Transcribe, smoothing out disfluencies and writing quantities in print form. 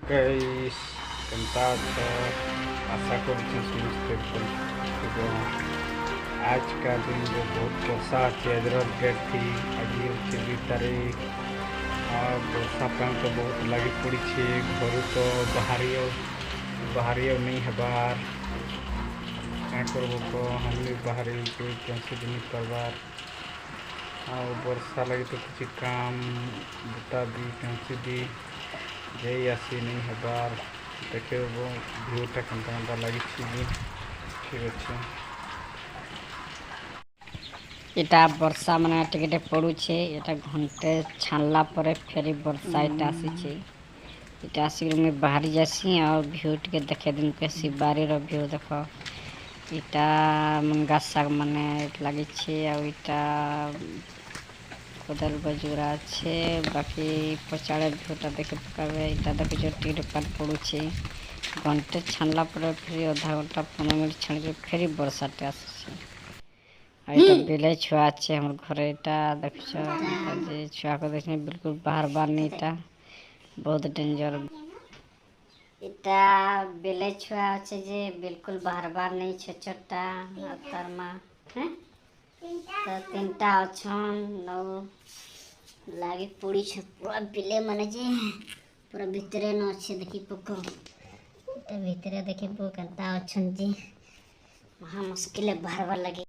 Guys केनता अच्छा आशा करछे समस्ते भल। आज का दिन जो बहुत वर्षा अच्छे आज डेट थी आज हচ্ছে 2 तारीख और वर्षा पान तो बहुत लगी पड़ी छे घर तो बाहरियो नहीं हबार क्या करबो को हम भी बाहरी कोई कैसे नहीं करबार और वर्षा लगी तो किसी काम बता दी कैसे दी जय आसी नहीं हबार देखे वो भिउटा केनता लगी ठीक अच्छे। এটা ବର୍ଷା ମାନେ ଟିକେ ଟିକେ ପଡୁଛେ এটা ଘଣ୍ଟେ ଛାଣିଲା ପରେ ଫେରି ବର୍ଷା ଏଟା ଆସିଛି ଏଟା ଆସିକି ମୁଇଁ ବାହାରି ଯାସି ଆଉ ଭିଉ ଟିକେ ଦେଖେଇ ଦିନ କେସି ବାରିର ଭିଉ ଦେଖ ଏଟା ମୁନଗା ଶାଗ ମାନେ ଲାଗିଛି ଆଉ ଏଟା କୋଦାଲ ବଜୁରା ଅଛି ବାକି ପଚାଳେ ଭିଉଟା ଦେଖି ପକାବେ ଏଟା ଦେଖୁଛ ଟିକେ ଟିକେ ପାଣି ପଡୁଛି ଘଣ୍ଟେ ଛାଣିଲା ପରେ ଫେରି ଅଧା ଘଣ୍ଟା 15 ମିନିଟ୍ ଛାଣିକି ଫେରି ବର୍ଷାଟେ ଆସୁଛି। ଏଇଟା ବିଲେଇ ଛୁଆ ଅଛି ଆମର ଘରେ ଏଇଟା ଦେଖୁଛ ଯେ ଛୁଆକୁ ଦେଖି ବିଲକୁଲ ବାହାରବାର नहीं ଏଇଟା ବହୁତ ଡେଞ୍ଜର ଏଇଟା ବିଲେଇ ଛୁଆ ଅଛି ଯେ ବିଲକୁଲ ବାହାରବାର नहीं ଛୋଟ ଛୋଟଟା ତାର ମା ତ ତିନଟା ଅଛନ୍ ଆଉ ଲାଗି ପଡିଛ ପୁରା ବିଲେଇ ମାନେ ଯେ ପୁରା ଭିତରେ ନ ଅଛି ଦେଖି ପକ ଏଟା ଭିତରେ ଦେଖିବୁ କେନ୍ତା ଅଛନ୍ତି ଯେ ମହା ମୁସ୍କିଲ ବାହାରବାର ଲାଗି